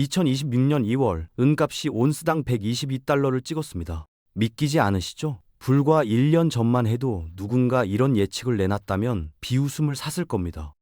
2026년 2월 은값이 온스당 122달러를 찍었습니다. 믿기지 않으시죠? 불과 1년 전만 해도 누군가 이런 예측을 내놨다면 비웃음을 샀을 겁니다.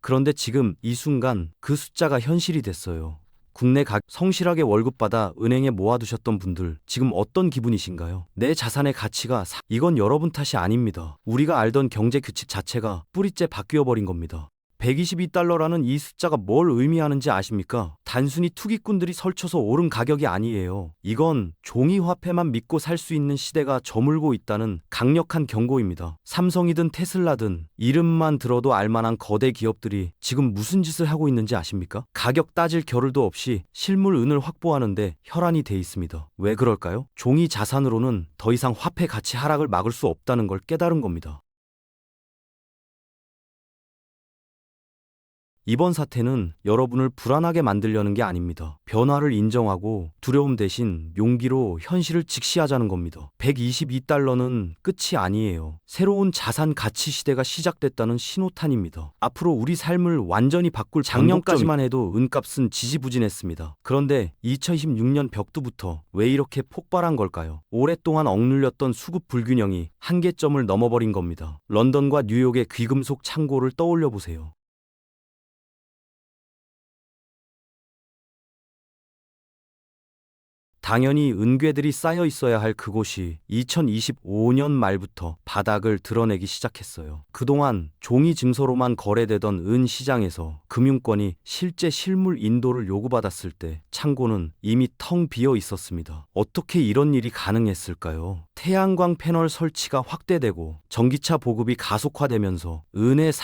그런데 지금 이 순간 그 숫자가 현실이 됐어요. 국내 성실하게 월급 받아 은행에 모아두셨던 분들 지금 어떤 기분이신가요? 내 자산의 가치가 이건 여러분 탓이 아닙니다. 우리가 알던 경제 규칙 자체가 뿌리째 바뀌어 버린 겁니다. 122달러라는 이 숫자가 뭘 의미하는지 아십니까? 단순히 투기꾼들이 설쳐서 오른 가격이 아니에요. 이건 종이 화폐만 믿고 살 수 있는 시대가 저물고 있다는 강력한 경고입니다. 삼성이든 테슬라든 이름만 들어도 알만한 거대 기업들이 지금 무슨 짓을 하고 있는지 아십니까? 가격 따질 겨를도 없이 실물 은을 확보하는데 혈안이 돼 있습니다. 왜 그럴까요? 종이 자산으로는 더 이상 화폐 가치 하락을 막을 수 없다는 걸 깨달은 겁니다. 이번 사태는 여러분을 불안하게 만들려는 게 아닙니다. 변화를 인정하고 두려움 대신 용기로 현실을 직시하자는 겁니다. 122달러는 끝이 아니에요. 새로운 자산 가치 시대가 시작됐다는 신호탄입니다. 앞으로 우리 삶을 완전히 바꿀 작년까지만 해도 은값은 지지부진했습니다. 그런데 2026년 벽두부터 왜 이렇게 폭발한 걸까요? 오랫동안 억눌렸던 수급 불균형이 한계점을 넘어버린 겁니다. 런던과 뉴욕의 귀금속 창고를 떠올려 보세요. 당연히 은괴들이 쌓여 있어야 할 그곳이 2025년 말부터 바닥을 드러내기 시작했어요. 그동안 종이 증서로만 거래되던 은 시장에서 금융권이 실제 실물 인도를 요구받았을 때 창고는 이미 텅 비어 있었습니다. 어떻게 이런 일이 가능했을까요? 태양광 패널 설치가 확대되고 전기차 보급이 가속화되면서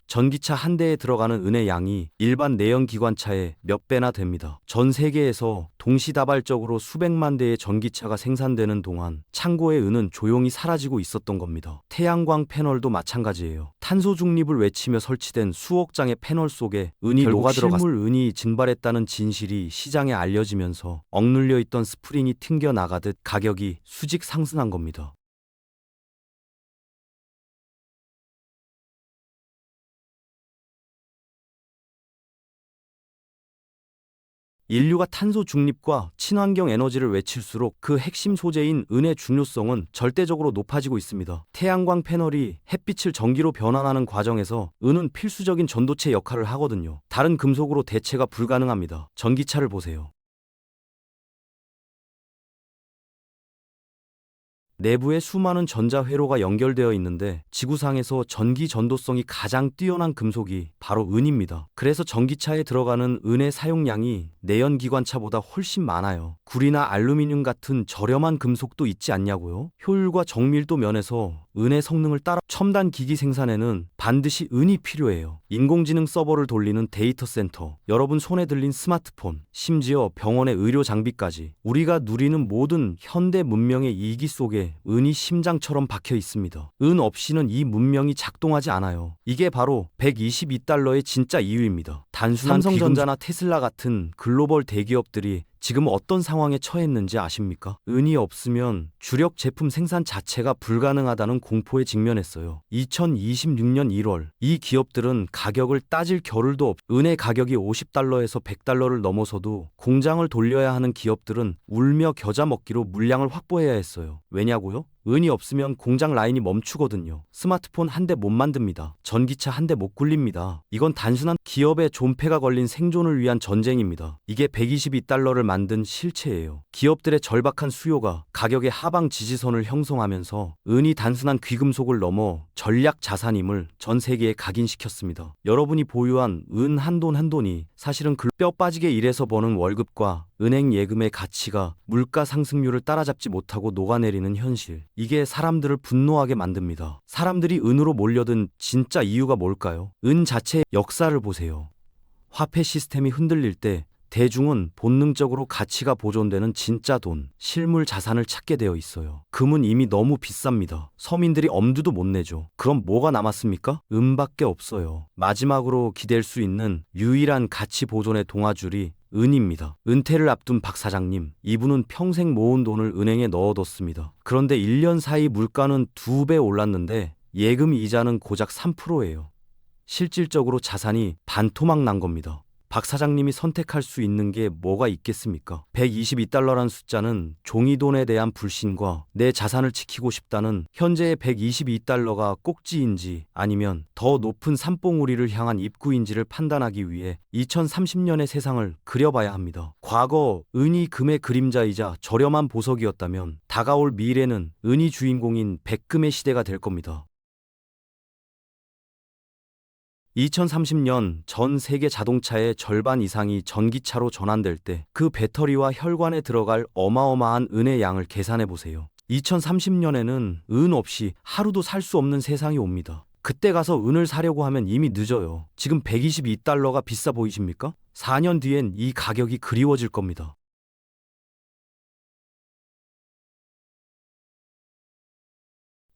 전기차 한 대에 들어가는 은의 양이 일반 내연 기관차의 몇 배나 됩니다. 전 세계에서 동시다발적으로 수백만 대의 전기차가 생산되는 동안 창고의 은은 조용히 사라지고 있었던 겁니다. 태양광 패널도 마찬가지예요. 탄소 중립을 외치며 설치된 수억 장의 패널 속에 은이 녹아들어갔 실물 은이 증발했다는 진실이 시장에 알려지면서 억눌려 있던 스프링이 튕겨 나가듯 가격이 수직 상승한 겁니다. 인류가 탄소 중립과 친환경 에너지를 외칠수록 그 핵심 소재인 은의 중요성은 절대적으로 높아지고 있습니다. 태양광 패널이 햇빛을 전기로 변환하는 과정에서 은은 필수적인 전도체 역할을 하거든요. 다른 금속으로 대체가 불가능합니다. 전기차를 보세요. 내부에 수많은 전자회로가 연결되어 있는데 지구상에서 전기 전도성이 가장 뛰어난 금속이 바로 은입니다. 그래서 전기차에 들어가는 은의 사용량이 내연기관차보다 훨씬 많아요. 구리나 알루미늄 같은 저렴한 금속도 있지 않냐고요? 효율과 정밀도 면에서 은의 성능을 따라 첨단 기기 생산에는 반드시 은이 필요해요. 인공지능 서버를 돌리는 데이터 센터, 여러분 손에 들린 스마트폰, 심지어 병원의 의료 장비까지 우리가 누리는 모든 현대 문명의 이기 속에 은이 심장처럼 박혀 있습니다. 은 없이는 이 문명이 작동하지 않아요. 이게 바로 122달러의 진짜 이유입니다. 단순한 삼성전자나 테슬라 같은 글로벌 대기업들이 지금 어떤 상황에 처했는지 아십니까? 은이 없으면 주력 제품 생산 자체가 불가능하다는 공포에 직면했어요. 2026년 1월 이 기업들은 가격을 따질 겨를도 은의 가격이 50달러에서 100달러를 넘어서도 공장을 돌려야 하는 기업들은 울며 겨자 먹기로 물량을 확보해야 했어요. 왜냐고요? 은이 없으면 공장 라인이 멈추거든요. 스마트폰 한 대 못 만듭니다. 전기차 한 대 못 굴립니다. 이건 단순한 기업의 존폐가 걸린 생존을 위한 전쟁입니다. 이게 122달러를 만든 실체예요. 기업들의 절박한 수요가 가격의 하방 지지선을 형성하면서 은이 단순한 귀금속을 넘어 전략 자산임을 전 세계에 각인시켰습니다. 여러분이 보유한 은 한 돈 한 돈이 사실은 뼈 빠지게 일해서 버는 월급과 은행 예금의 가치가 물가 상승률을 따라잡지 못하고 녹아내리는 현실. 이게 사람들을 분노하게 만듭니다. 사람들이 은으로 몰려든 진짜 이유가 뭘까요? 은 자체의 역사를 보세요. 화폐 시스템이 흔들릴 때 대중은 본능적으로 가치가 보존되는 진짜 돈, 실물 자산을 찾게 되어 있어요. 금은 이미 너무 비쌉니다. 서민들이 엄두도 못 내죠. 그럼 뭐가 남았습니까? 은밖에 없어요. 마지막으로 기댈 수 있는 유일한 가치 보존의 동아줄이 은입니다. 은퇴를 앞둔 박 사장님, 이분은 평생 모은 돈을 은행에 넣어뒀습니다. 그런데 1년 사이 물가는 2배 올랐는데 예금 이자는 고작 3%예요. 실질적으로 자산이 반토막 난 겁니다. 박 사장님이 선택할 수 있는 게 뭐가 있겠습니까? 122달러란 숫자는 종이돈에 대한 불신과 내 자산을 지키고 싶다는 현재의 122달러가 꼭지인지 아니면 더 높은 산봉우리를 향한 입구인지를 판단하기 위해 2030년의 세상을 그려봐야 합니다. 과거 은이 금의 그림자이자 저렴한 보석이었다면 다가올 미래는 은이 주인공인 백금의 시대가 될 겁니다. 2030년 전 세계 자동차의 절반 이상이 전기차로 전환될 때 그 배터리와 혈관에 들어갈 어마어마한 은의 양을 계산해 보세요. 2030년에는 은 없이 하루도 살 수 없는 세상이 옵니다. 그때 가서 은을 사려고 하면 이미 늦어요. 지금 122달러가 비싸 보이십니까? 4년 뒤엔 이 가격이 그리워질 겁니다.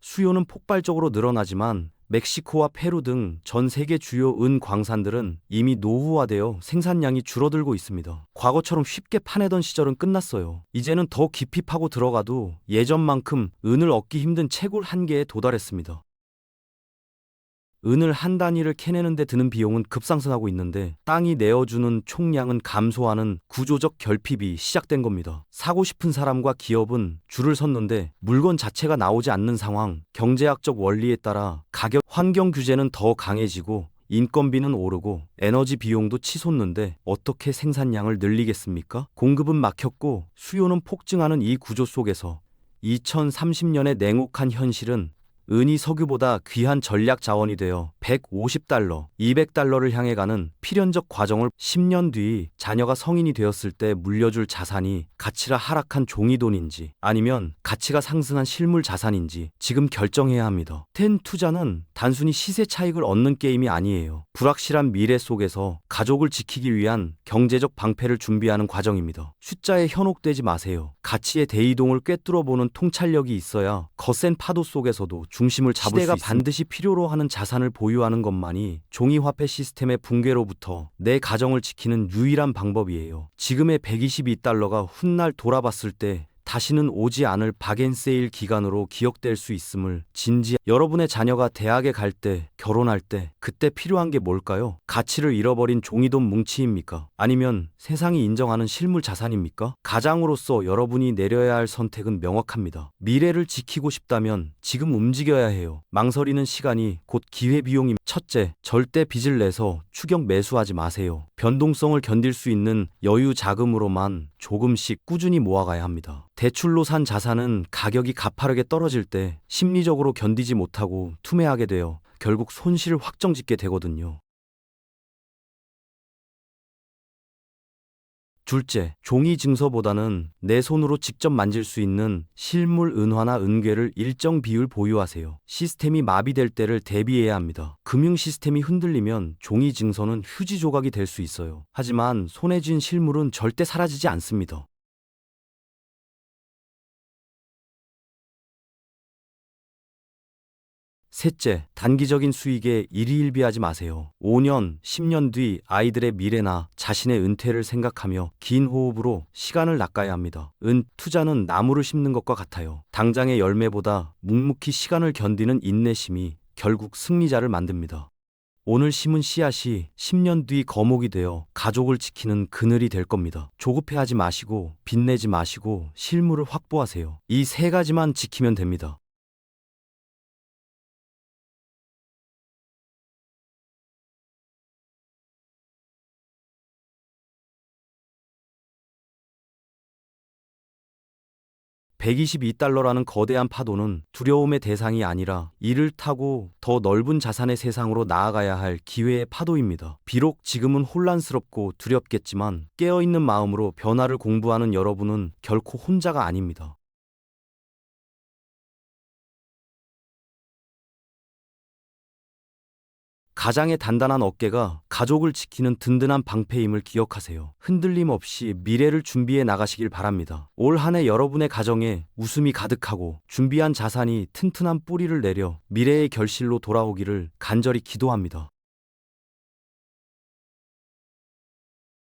수요는 폭발적으로 늘어나지만 멕시코와 페루 등 전 세계 주요 은 광산들은 이미 노후화되어 생산량이 줄어들고 있습니다. 과거처럼 쉽게 파내던 시절은 끝났어요. 이제는 더 깊이 파고 들어가도 예전만큼 은을 얻기 힘든 채굴 한계에 도달했습니다. 은을 한 단위를 캐내는 데 드는 비용은 급상승하고 있는데 땅이 내어주는 총량은 감소하는 구조적 결핍이 시작된 겁니다. 사고 싶은 사람과 기업은 줄을 섰는데 물건 자체가 나오지 않는 상황, 경제학적 원리에 따라 가격 환경 규제는 더 강해지고 인건비는 오르고 에너지 비용도 치솟는데 어떻게 생산량을 늘리겠습니까? 공급은 막혔고 수요는 폭증하는 이 구조 속에서 2030년의 냉혹한 현실은 은이 석유보다 귀한 전략 자원이 되어 150달러, 200달러를 향해 가는 필연적 과정을 10년 뒤 자녀가 성인이 되었을 때 물려줄 자산이 가치가 하락한 종이돈인지 아니면 가치가 상승한 실물 자산인지 지금 결정해야 합니다. 텐 투자는 단순히 시세 차익을 얻는 게임이 아니에요. 불확실한 미래 속에서 가족을 지키기 위한 경제적 방패를 준비하는 과정입니다. 숫자에 현혹되지 마세요. 가치의 대이동을 꿰뚫어보는 통찰력이 있어야 거센 파도 속에서도 중심을 잡을 수 있습니다. 시대가 반드시 필요로 하는 자산을 보유하는 것만이 종이화폐 시스템의 붕괴로부터 내 가정을 지키는 유일한 방법이에요. 지금의 122달러가 훗날 돌아봤을 때 다시는 오지 않을 박앤세일 기간으로 기억될 수 있음을 여러분의 자녀가 대학에 갈 때, 결혼할 때 그때 필요한 게 뭘까요? 가치를 잃어버린 종이돈 뭉치입니까? 아니면 세상이 인정하는 실물 자산입니까? 가장으로서 여러분이 내려야 할 선택은 명확합니다. 미래를 지키고 싶다면 지금 움직여야 해요. 망설이는 시간이 곧 기회비용입니다. 첫째, 절대 빚을 내서 추격 매수하지 마세요. 변동성을 견딜 수 있는 여유 자금으로만 조금씩 꾸준히 모아가야 합니다. 대출로 산 자산은 가격이 가파르게 떨어질 때 심리적으로 견디지 못하고 투매하게 되어 결국 손실을 확정짓게 되거든요. 둘째, 종이 증서보다는 내 손으로 직접 만질 수 있는 실물 은화나 은괴를 일정 비율 보유하세요. 시스템이 마비될 때를 대비해야 합니다. 금융 시스템이 흔들리면 종이 증서는 휴지 조각이 될 수 있어요. 하지만 손에 쥔 실물은 절대 사라지지 않습니다. 셋째, 단기적인 수익에 일희일비하지 마세요. 5년, 10년 뒤 아이들의 미래나 자신의 은퇴를 생각하며 긴 호흡으로 시간을 낚아야 합니다. 투자는 나무를 심는 것과 같아요. 당장의 열매보다 묵묵히 시간을 견디는 인내심이 결국 승리자를 만듭니다. 오늘 심은 씨앗이 10년 뒤 거목이 되어 가족을 지키는 그늘이 될 겁니다. 조급해하지 마시고 빚내지 마시고 실물을 확보하세요. 이 세 가지만 지키면 됩니다. 122달러라는 거대한 파도는 두려움의 대상이 아니라 이를 타고 더 넓은 자산의 세상으로 나아가야 할 기회의 파도입니다. 비록 지금은 혼란스럽고 두렵겠지만 깨어있는 마음으로 변화를 공부하는 여러분은 결코 혼자가 아닙니다. 가장의 단단한 어깨가 가족을 지키는 든든한 방패임을 기억하세요. 흔들림 없이 미래를 준비해 나가시길 바랍니다. 올 한 해 여러분의 가정에 웃음이 가득하고 준비한 자산이 튼튼한 뿌리를 내려 미래의 결실로 돌아오기를 간절히 기도합니다.